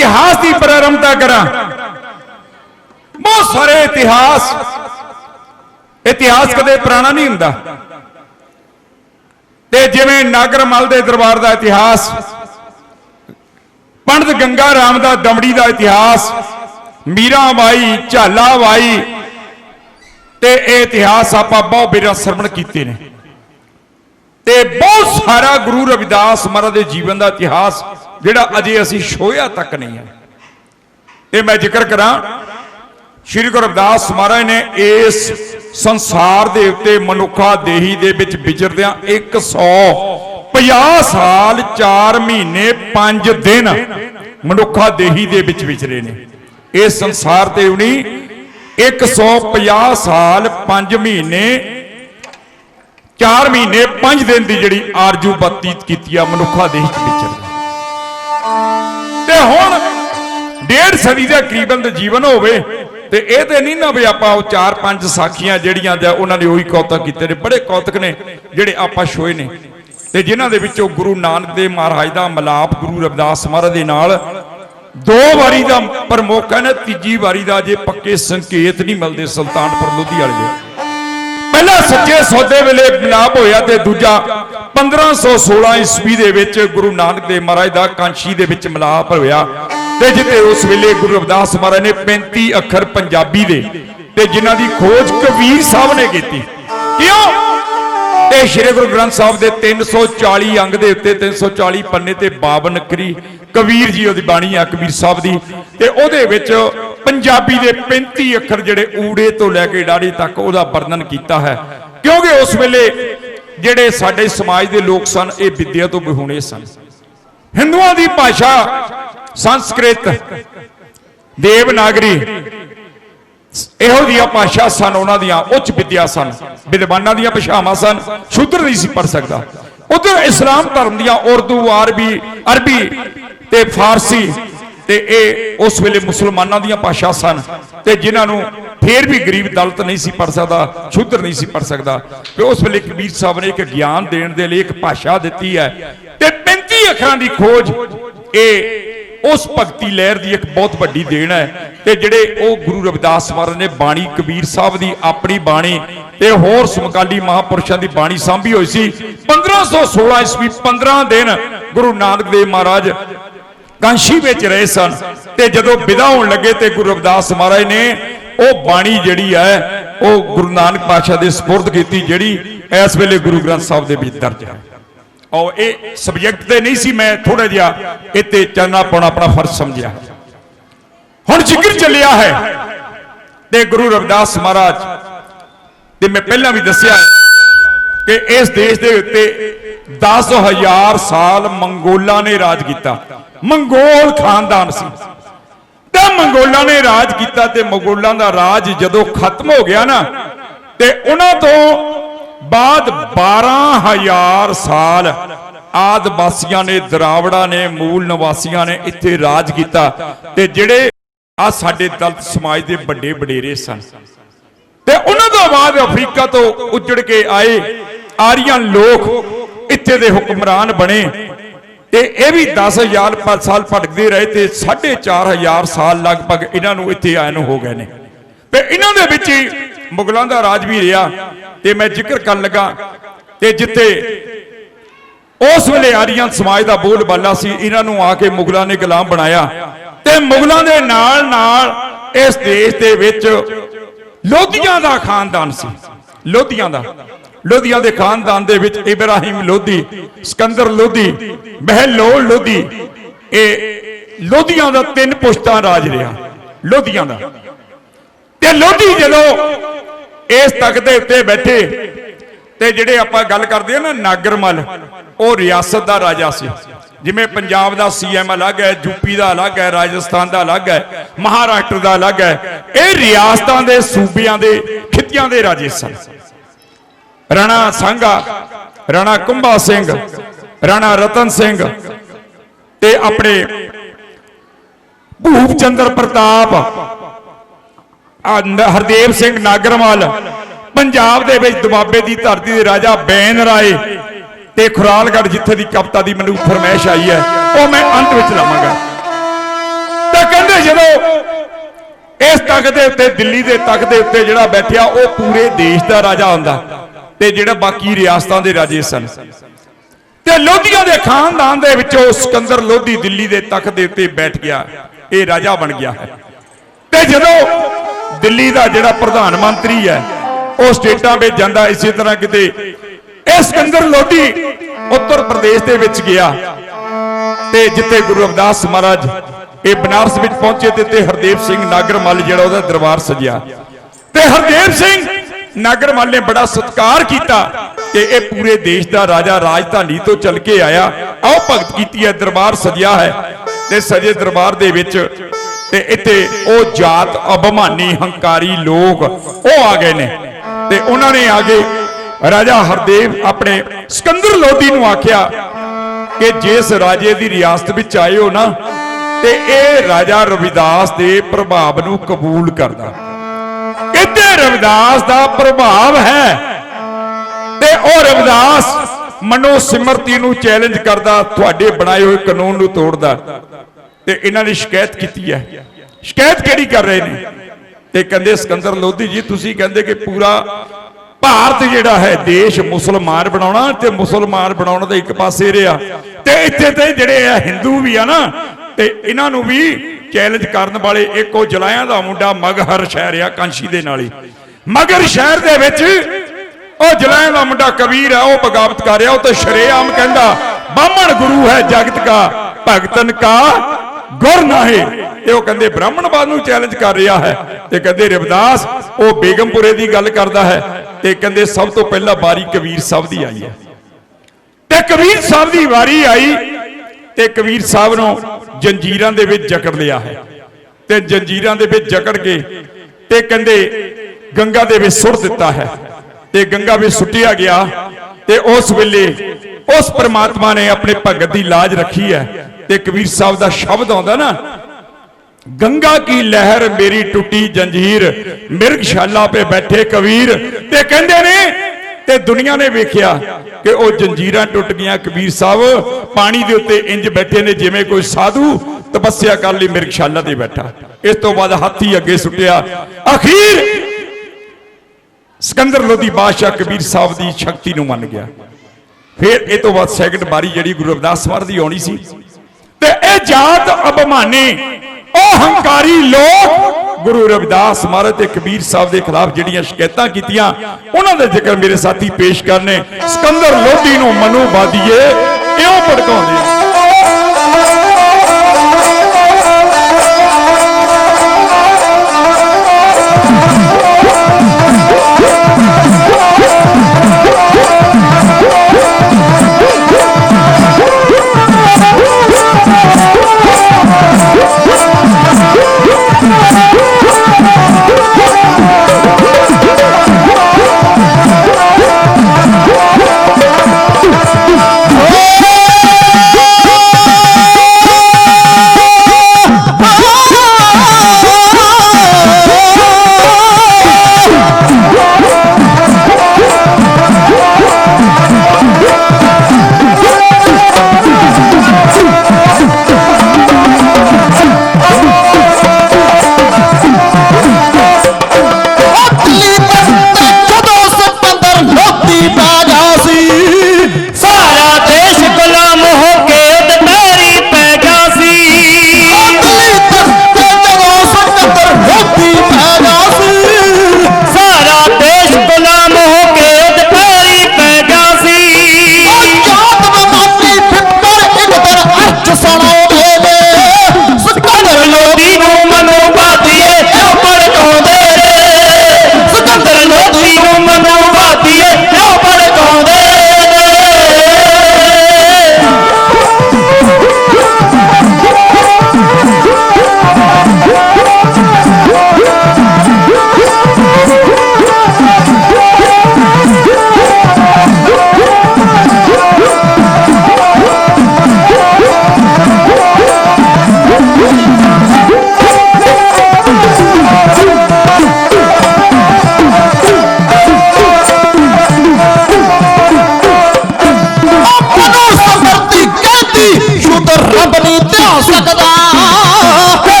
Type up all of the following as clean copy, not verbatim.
इतिहास की प्रारंभता करा। बहुत सारे इतिहास कदे पुराना नहीं हुंदा। ते जिवें नागरमल दे दरबार का इतिहास, पंडित गंगा राम का दमड़ी का इतिहास, मीरा बाई, झाला बाई, ते इतिहास आपां बहुत बेरा सरवण कीते ने। ते बहुत सारा गुरु रविदास महाराज के जीवन का इतिहास जिहड़ा अजे असीं छोया तक नहीं है। ये मैं जिक्र करा, श्री गुरु रविदास महाराज ने इस संसार दे उत्ते मनुखा देही दे विच विचरदियां 150 साल 4 महीने 5 दिन मनुखा देही दे विच विचरे ने। इस संसार ते उन्हीं 150 साल 5 महीने 4 महीने 5 दिन की जिहड़ी आरजू बतीत कीती आ मनुखा देही च विचर ते हुण 1.5 सदी का करीबन जीवन होवे ते ये तो नहीं ना भी आप 4-5 साखियां जिहड़ियां उन्होंने उही कौतक कीते ने। बड़े कौतक ने जिहड़े आपां छोए ने ते जिन्हां दे विचों गुरु नानक देव महाराज दा मिलाप गुरु रविदास महाराज दे नाल 2 वारी दा पर मौका ने, तीजी वारी दा जे पक्के संकेत नहीं मिलते सुल्तानपुर लोधी वाले दे। पहला सच्चे सौदे वेले मिलाप होया ते दूजा 1516 ईस्वी दे विच गुरु नानक देव महाराज दा कांशी दे विच मिलाप होया ते जिते उस वेले गुरु रविदास महाराज ने 35 अखर पंजाबी दे ते जिन्हां दी खोज कबीर साहब ने की। क्यों? ते श्री गुरु ग्रंथ साहब दे 340 अंग दे उत्ते 340 पन्ने ते 52 अखरी कबीर जी ओदी बाणी है कबीर साहब दी। ते ओदे विच पंजाबी दे 35 अखर जिहड़े ऊड़े तो लैके डाड़ी तक ओदा वर्णन कीता है। क्योंकि उस वेले जिहड़े साडे समाज दे लोग सन ये विद्या तो विहूणे सन। हिंदुआं दी भाषा संस्कृत, देवनागरी इहो जिहा भाषा सन, उन्हां दियां उच्च विद्या सन, विद्वानां दियां भाषावां सन, शूद्र नहीं सी पढ़ सकदा। उधर इस्लाम धर्म दियां उर्दू, अरबी ते फारसी ते उस वेले मुसलमानां दियां भाषा सन ते जिन्हां नूं फिर भी गरीब दलित नहीं सी पढ़ सकदा, शूद्र नहीं सी पढ़ सकदा। ते उस वेले कबीर साहब ने एक ज्ञान देण दे लई एक भाषा दित्ती है ते 35 अखरां दी खोज उस भगती लहर की एक बहुत बड़ी देन है। ते जिहड़े गुरु रविदास महाराज ने बाणी कबीर साहब की अपनी बाणी ते होर समकाली महापुरुषों की बाणी सांभी हुई सी। 1516 ईस्वी 15 दिन गुरु नानक देव महाराज कांशी विच रहे सन ते जदों विदा होण लगे ते गुरु रविदास महाराज ने वो बाणी जिहड़ी है वो गुरु नानक पातशाह दे सुपुर्द कीती, जिहड़ी इस वेले गुरु ग्रंथ साहब दे विच दर्ज है। और ये सबजैक्ट ते नहीं सी, मैं थोड़ा जिहा इत्ते चलना पाउणा अपना फर्ज समझिया। हुण जिक्र चलिया है ते गुरु रविदास महाराज ते मैं पहला भी दस्सिया कि इस देश दे उत्ते 10,000 साल मंगोलां ने राज किया। मंगोल खानदान सी ते मंगोलां ने राज किया ते मंगोलां दा राज जदों खत्म हो गया ना ते उन्हां तो बाद 12,000 साल आदिवासियों ने, द्रावड़ा ने, मूल निवासियों ने इत्थे राज किया ते जिहड़े आ साडे दलित समाज के बड़े वडेरे सन ते उन्हां तों बाद अफ्रीका तो उजड़ के आए आर्यन लोग इत्थे दे हुक्मरान बने ते ये भी 10,000 साल भटकते रहे ते 4,500 साल लगभग इन्हां नूं इत्थे आए नूं हो गए ने ते इन्हां दे विच मुगलों का राज भी रहा। ते मैं जिक्र कर लगा ते जिथे उस वेले आर्यन समाज का बोलबाला सी, इन्हां नूं आके मुगलों ने गुलाम बनाया ते मुगलों के नाल नाल इस देश दे विच लोधियां दा खानदान सी। लोधियां दे खानदान दे विच इब्राहिम लोधी, सिकंदर लोधी, महलोल लोधी, ये लोधियां दा 3 पुश्तां राज रहा लोधियां दा। ते लोधी जदों इस तख्त दे उत्ते बैठे ते जिहड़े आपां गल करदे ना नागरमल, वो रियासत दा राजा सी। जिवें पंजाब दा CM अलग है, यूपी दा अलग है, राजस्थान दा अलग है, महाराष्ट्र दा अलग है। ये रियासतां दे सूबियां दे खित्तियां दे राजे सन। राणा सांगा, राणा कुंभा सिंह, राणा रतन सिंह ते अपने भूप चंद्र प्रताप, हरदेव सिंह नागरमल, पंजाब दे विच दुआबे की धरती के राजा बैन राय ते खुरालगढ़ जिथे की कविता की मैनू फरमाइश आई है वो मैं अंत में लावांगा। चलो इस तख्त के उत्ते दिल्ली के तख्त के उत्ते जिहड़ा बैठिया वो पूरे देश का राजा हुंदा ते जिहड़े बाकी रियासतां दे राजे सन ते लोधियां दे खानदान दे विचों सिकंदर लोधी दिल्ली के तख्त के उत्ते बैठ गया, ये राजा बन गया है। ते जदों दिल्ली का जिहड़ा प्रधान मंत्री है वो स्टेटां विच जांदा, इसी तरह किते इह सिकंदर लोधी उत्तर प्रदेश दे विच गया ते जिथे गुरु रविदास महाराज ये बनारस विच पहुंचे ते हरदेव सिंह नागरमल जिहड़ा उहदा दरबार सजिया ते हरदेव सिंह नागरमल ने बड़ा सत्कार किया कि यह पूरे देश का राजा राजधानी तो चल के आया, आओ भगत की है, दरबार सजिया है ते सजे दरबार दे विच ते इत्थे ओ जात अभिमानी हंकारी लोग वो आ गए ने ते उन्होंने आगे राजा हरदेव अपने सिकंदर लोधी नूं आख्या कि जिस राजे की रियासत विच आए हो ना ते ये राजा रविदास के प्रभाव नूं कबूल करदा, इत्थे रविदास का प्रभाव है ते ओ रविदास मनो सिमरती नूं चैलेंज करदा, तुहाडे बनाए हुए कानून नूं तोड़दा। ते इन्हां ने शिकायत की है, शिकायत किहड़ी कर रहे ने ते कहंदे सिकंदर लोधी जी तुसीं कहंदे कि पूरा भारत जिहड़ा है देश मुसलमान बनाउणा ते मुसलमान बनाउण दे एक पासे रिहा ते इत्थे ते जिहड़े आ हिंदू भी आ ना ते इन्हां नूं भी चैलेंज करन वाले एक ओ जलायां दा मुंडा मगहर शहर आ कांशी दे नाल ही, मगर शहर दे विच ओ जलायां दा मुंडा कबीर है, ओ बगावत कर रहा, ओ तो शरेआम कहंदा बामण गुरु है जगत का भगतन का गुर नाहे, ये कहंदे ब्राह्मणवाद नूं चैलेंज कर रहा है ते कहंदे रविदास ओ बेगमपुरे दी गल करदा है ते कहंदे सब तो पहला बारी कबीर साहब दी आई है ते कबीर साहब दी वारी आई ते कबीर साहब नूं जंजीरां दे विच जकड़ लिया है ते जंजीरां दे विच जकड़ के ते कहंदे गंगा दे विच सुट दिता है ते गंगा विच सुटिया गया ते उस वेले उस परमात्मा ने अपने भगत की लाज रखी है ते कबीर साहब का शब्द आउंदा ना, गंगा की लहर मेरी टूटी जंजीर मिर्गशाला पे बैठे कबीर ते कहंदे ने ते दुनिया ने वेख्या कि वो जंजीरां टुट गईयां, कबीर साहब पानी दे उत्ते इंज बैठे ने जिवें कोई साधु तपस्या कर ली मिर्गशाला ते बैठा। इस तो बाद हाथी अगे सुटिया, अखीर सिकंदर लोधी बादशाह कबीर साहब की शक्ति नूं मन गया। फिर इस तो बाद सैकंड बारी जिहड़ी गुरु रविदास महाराज दी आउणी सी ते ए जात अभिमानी ओ हंकारी लोग गुरु रविदास महाराज ते कबीर साहब के खिलाफ जिहड़ियां शिकायतां कीतियां उन्हां दे जिक्र मेरे साथी पेश करने। सिकंदर लोधी नूं मनुवादीए इउं भड़काउंदे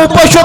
ਪਸ਼ੂ